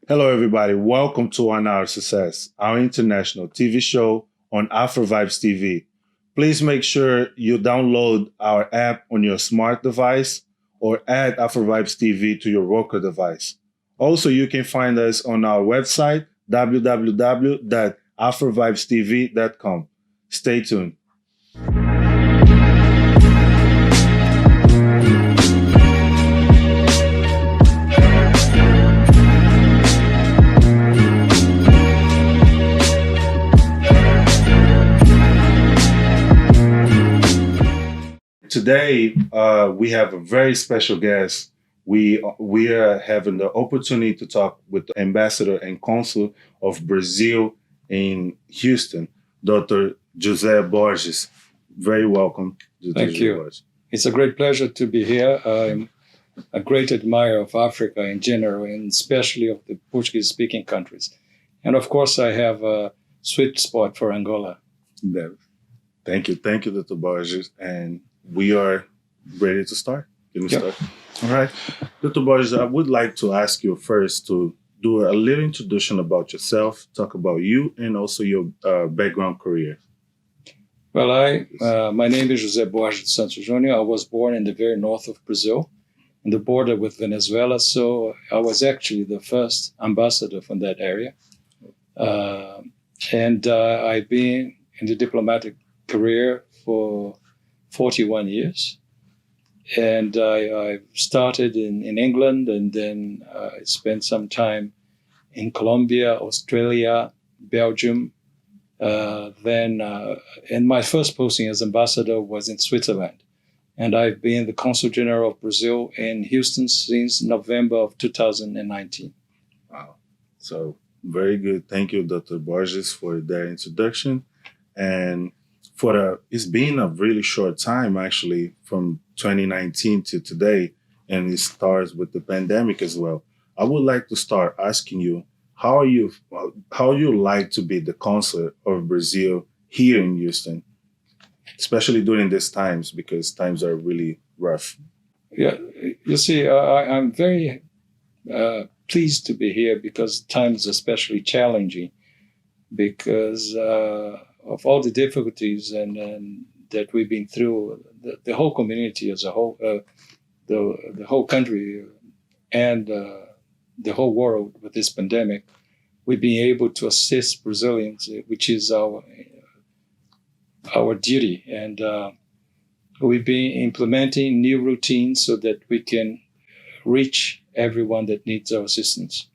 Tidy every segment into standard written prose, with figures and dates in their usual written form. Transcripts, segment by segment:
Hello, everybody. Welcome to On Our Success, our international TV show on Afrovibes TV. Please make sure you download our app on your smart device or add Afrovibes TV to your Roku device. Also, you can find us on our website, www.afrovibestv.com. Stay tuned. Today, we have a very special guest. We are having the opportunity to talk with the ambassador and consul of Brazil in Houston, Dr. José Borges. Very welcome, Dr. Thank you. Borges. It's a great pleasure to be here. I'm a great admirer of Africa in general, and especially of the Portuguese-speaking countries. And of course, I have a sweet spot for Angola. Thank you, Dr. Borges. And we are ready to start. Can we start? All right. Dr. Borges, I would like to ask you first to do a little introduction about yourself, talk about you, and also your background career. Well, my name is José Borges dos Santos Ju. I was born in the very north of Brazil, on the border with Venezuela. So I was actually the first ambassador from that area. And I've been in the diplomatic career for 41 years. And I started in England, and then I spent some time in Colombia, Australia, Belgium. And my first posting as ambassador was in Switzerland. And I've been the Consul General of Brazil in Houston since November of 2019. Wow. So very good. Thank you, Dr. Borges, for that introduction. And it's been a really short time, actually, from 2019 to today, and it starts with the pandemic as well. I would like to start asking you, how you like to be the consul of Brazil here in Houston, especially during these times, because times are really rough. Yeah, you see, I'm very pleased to be here because times are especially challenging because of all the difficulties and that we've been through, the whole community as a whole, the whole country and the whole world with this pandemic, we've been able to assist Brazilians, which is our duty. And we've been implementing new routines so that we can reach everyone that needs our assistance.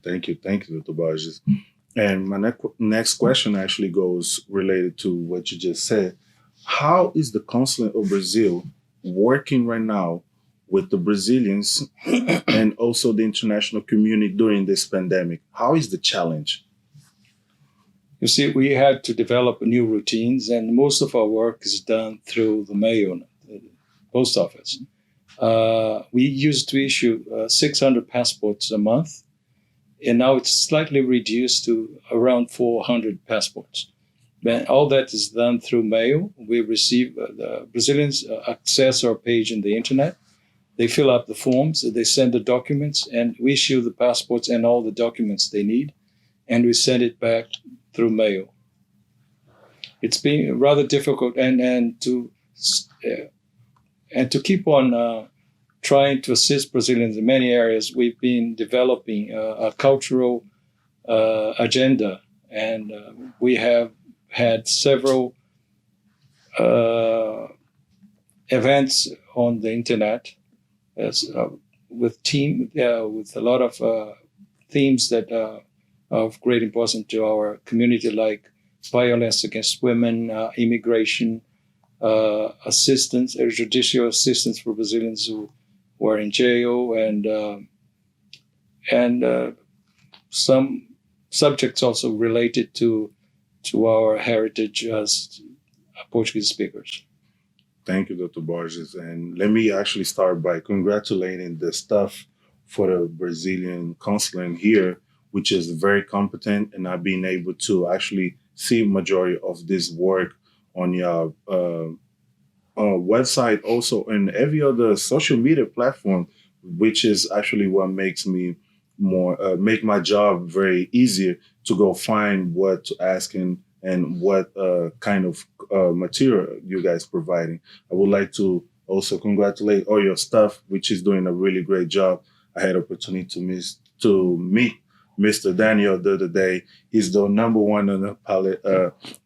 Thank you, Dr. Borges. And my next question actually goes related to what you just said. How is the Consulate of Brazil working right now with the Brazilians and also the international community during this pandemic? How is the challenge? You see, we had to develop new routines, and most of our work is done through the mail, the post office. We used to issue 600 passports a month. And now it's slightly reduced to around 400 passports. But all that is done through mail. We receive, the Brazilians access our page on the internet. They fill out the forms, they send the documents, and we issue the passports and all the documents they need. And we send it back through mail. It's been rather difficult and to keep on trying to assist Brazilians in many areas. We've been developing a cultural agenda, and we have had several events on the internet with a lot of themes that are of great importance to our community, like violence against women, immigration, assistance, judicial assistance for Brazilians who were in jail, and some subjects also related to our heritage as Portuguese speakers. Thank you, Dr. Borges. And let me actually start by congratulating the staff for the Brazilian consulate here, which is very competent, and I've been able to actually see majority of this work on your website, also, and every other social media platform, which is actually what makes me more make my job very easier to go find what to ask and what kind of material you guys providing. I would like to also congratulate all your staff, which is doing a really great job. I had opportunity to meet Mr. Daniel the other day. He's the number one on the palette,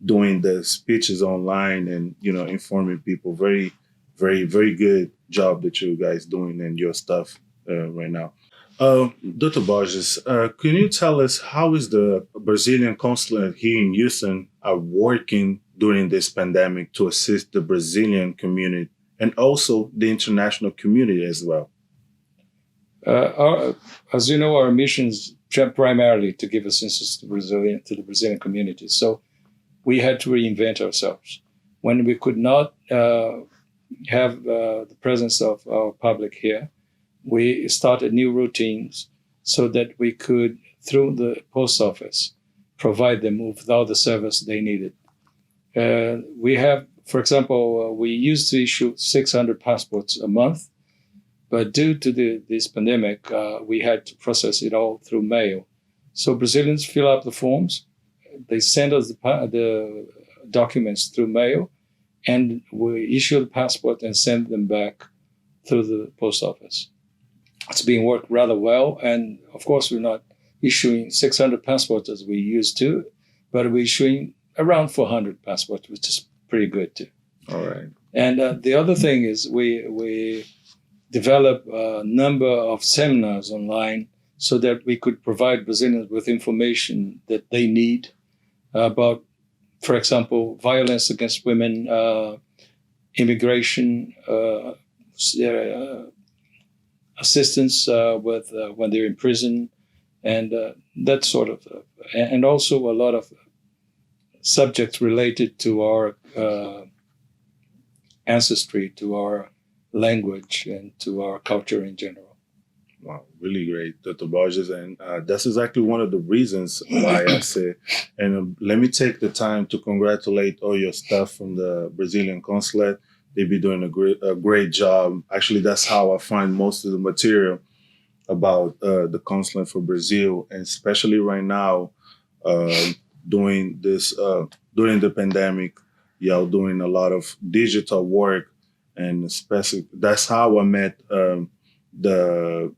doing the speeches online and informing people. Very, very, very good job that you guys doing and your stuff right now. Dr. Borges, can you tell us how is the Brazilian consulate here in Houston are working during this pandemic to assist the Brazilian community and also the international community as well? As you know, our mission is primarily to give assistance to the Brazilian community. So we had to reinvent ourselves. When we could not have the presence of our public here, we started new routines so that we could, through the post office, provide them with all the service they needed. We have, for example, we used to issue 600 passports a month, but due to this pandemic, we had to process it all through mail. So Brazilians fill out the forms, they send us the documents through mail, and we issue the passport and send them back through the post office. It's being worked rather well, and of course we're not issuing 600 passports as we used to, but we're issuing around 400 passports, which is pretty good too. All right. And the other thing is we develop a number of seminars online so that we could provide Brazilians with information that they need about, for example, violence against women, immigration, assistance with when they're in prison, and that sort of, and also a lot of subjects related to our ancestry, to our language, and to our culture in general. Wow, really great, Dr. Borges. And that's exactly one of the reasons why I say, and let me take the time to congratulate all your staff from the Brazilian consulate. They've been doing a great job. Actually, that's how I find most of the material about the consulate for Brazil, and especially right now, during the pandemic, y'all doing a lot of digital work. And especially, that's how I met the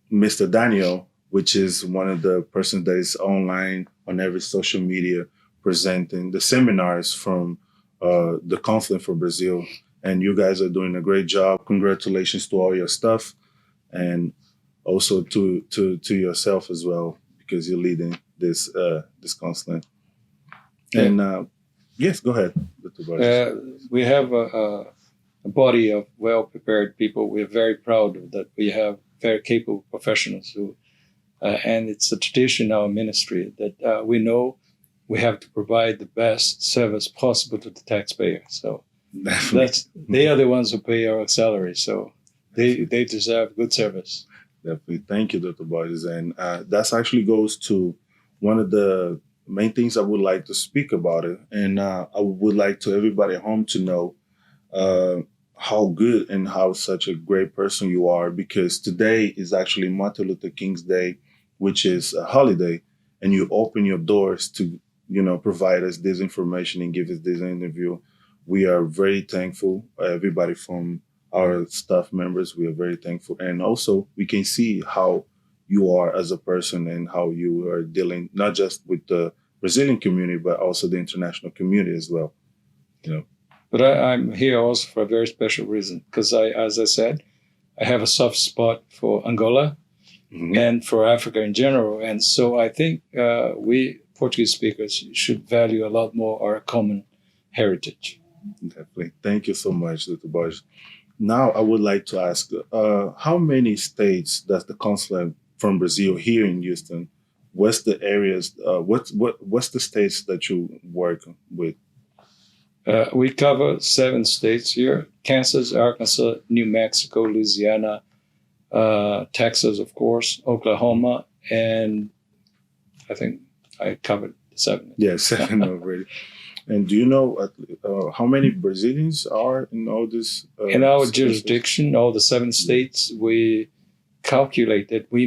Mr. Daniel, which is one of the persons that is online on every social media presenting the seminars from the Consulate for Brazil. And you guys are doing a great job. Congratulations to all your stuff, and also to yourself as well, because you're leading this consulate. And yes, go ahead, Dr. Borges. We have a body of well-prepared people. We're very proud that we have very capable professionals who, and it's a tradition in our ministry that we know we have to provide the best service possible to the taxpayer. So they are the ones who pay our salary. So they deserve good service. Definitely. Thank you, Dr. Borges. And that actually goes to one of the main things I would like to speak about it. And I would like to everybody at home to know how good and how such a great person you are, because today is actually Martin Luther King's Day, which is a holiday, and you open your doors to, provide us this information and give us this interview. We are very thankful, everybody from our staff members, we are very thankful. And also we can see how you are as a person and how you are dealing, not just with the Brazilian community, but also the international community as well. But I'm here also for a very special reason, because as I said, I have a soft spot for Angola and for Africa in general. And so I think we Portuguese speakers should value a lot more our common heritage. Definitely. Thank you so much, Dr. Borges. Now I would like to ask, how many states does the consulate from Brazil here in Houston? What's the areas, what's the states that you work with? We cover 7 states here: Kansas, Arkansas, New Mexico, Louisiana, Texas, of course, Oklahoma, and I think I covered 7. Yeah, 7 already. And do you know how many Brazilians are in all this? In our jurisdiction, all the 7 states, we calculate that we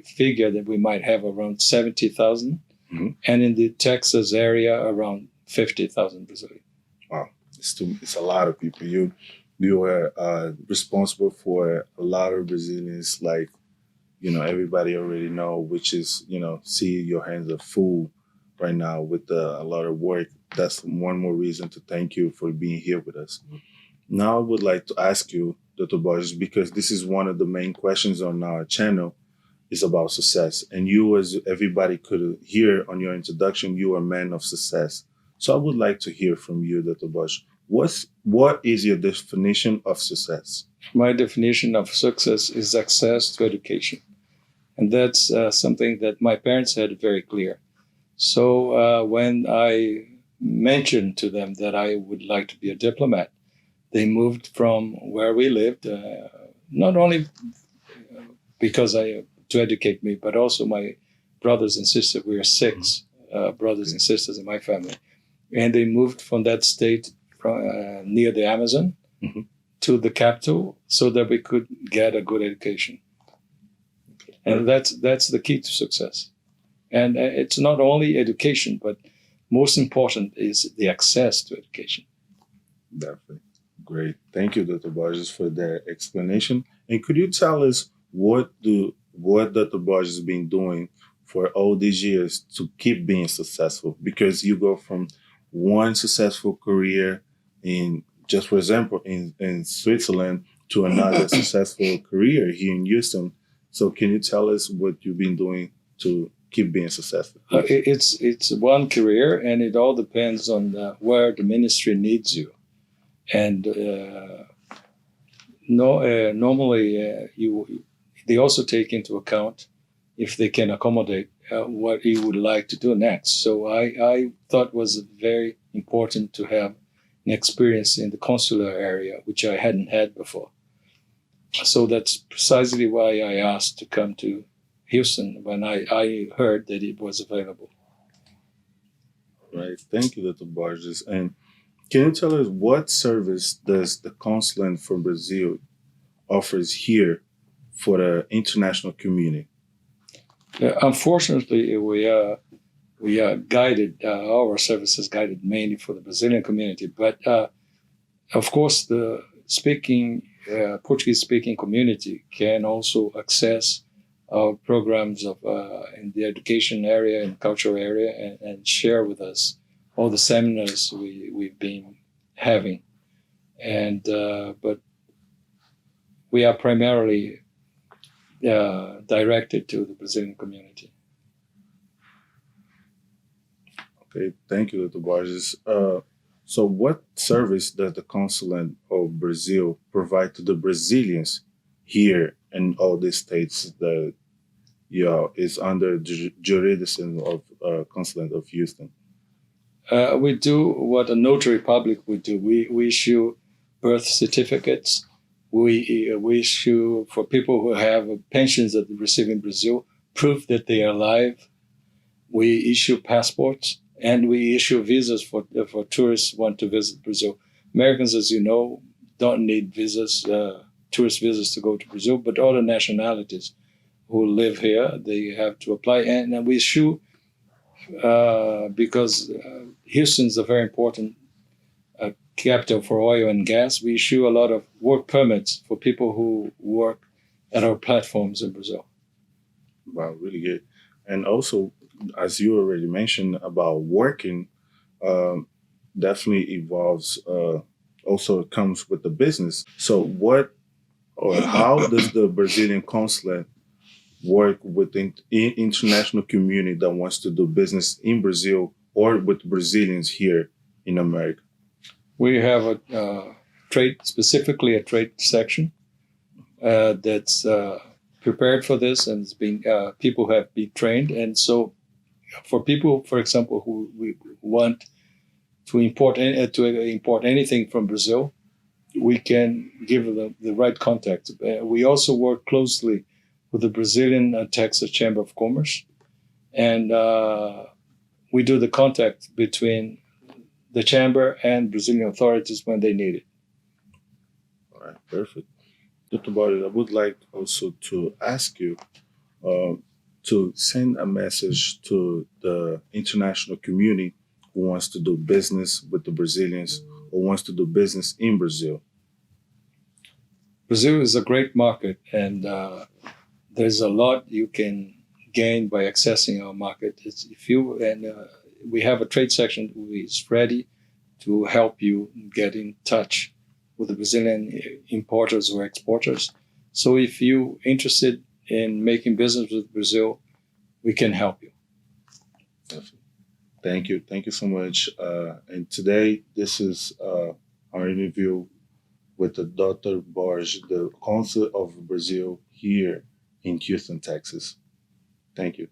figure that we might have around 70,000, and in the Texas area around 50,000 Brazilians. Wow, it's a lot of people. You are responsible for a lot of Brazilians, like, everybody already know, which is, see your hands are full right now with a lot of work. That's one more reason to thank you for being here with us. Now I would like to ask you, Dr. Borges, because this is one of the main questions on our channel, is about success. And you, as everybody could hear on your introduction, you are a man of success. So I would like to hear from you, Dr. Borges. What is your definition of success? My definition of success is access to education. And that's something that my parents had very clear. So when I mentioned to them that I would like to be a diplomat, they moved from where we lived, not only because to educate me, but also my brothers and sisters. We are six brothers and sisters in my family. And they moved from that state near the Amazon to the capital so that we could get a good education. And that's the key to success. And it's not only education, but most important is the access to education. Definitely. Great. Thank you, Dr. Borges, for that explanation. And could you tell us what Dr. Borges has been doing for all these years to keep being successful? Because you go from one successful career in, just for example, in Switzerland to another successful career here in Houston. So can you tell us what you've been doing to keep being successful? It's one career, and it all depends on where the ministry needs you. And normally they also take into account if they can accommodate what you would like to do next. So I thought it was very important to have an experience in the consular area, which I hadn't had before. So that's precisely why I asked to come to Houston when I heard that it was available. Right. Thank you, Dr. Borges. And can you tell us what service does the Consulate from Brazil offers here for the international community? Unfortunately, we are guided. Our service is guided mainly for the Brazilian community, but of course, the Portuguese-speaking community can also access our programs in the education area and cultural area, and share with us all the seminars we've been having. And but we are primarily directed to the Brazilian community. Okay, thank you, Dr. Borges. So what service does the Consulate of Brazil provide to the Brazilians here in all these states that is under the jurisdiction of Consulate of Houston? We do what a notary public would do. We issue birth certificates. We issue, for people who have pensions that they receive in Brazil, proof that they are alive. We issue passports, and we issue visas for tourists who want to visit Brazil. Americans, as you know, don't need visas, tourist visas to go to Brazil, but other nationalities who live here, they have to apply. And we issue, because Houston's a very important capital for oil and gas, we issue a lot of work permits for people who work at our platforms in Brazil. Wow, really good. And also, as you already mentioned about working, definitely evolves, also comes with the business. So how does the Brazilian consulate work with the international community that wants to do business in Brazil or with Brazilians here in America? We have a specifically a trade section that's prepared for this, and it's been people have been trained. And so, for people, for example, who we want to import anything from Brazil, we can give them the right contact. We also work closely with the Brazilian Texas Chamber of Commerce, and we do the contact between the chamber and Brazilian authorities when they need it. All right, perfect. Dr. Borges, I would like also to ask you uh, to send a message to the international community who wants to do business with the Brazilians or wants to do business in Brazil. Brazil is a great market, and there's a lot you can gain by accessing our market. We have a trade section who is ready to help you get in touch with the Brazilian importers or exporters. So if you're interested in making business with Brazil, we can help you. Thank you. Thank you so much. And today, this is our interview with the Dr. Borges, the Consul of Brazil here in Houston, Texas. Thank you.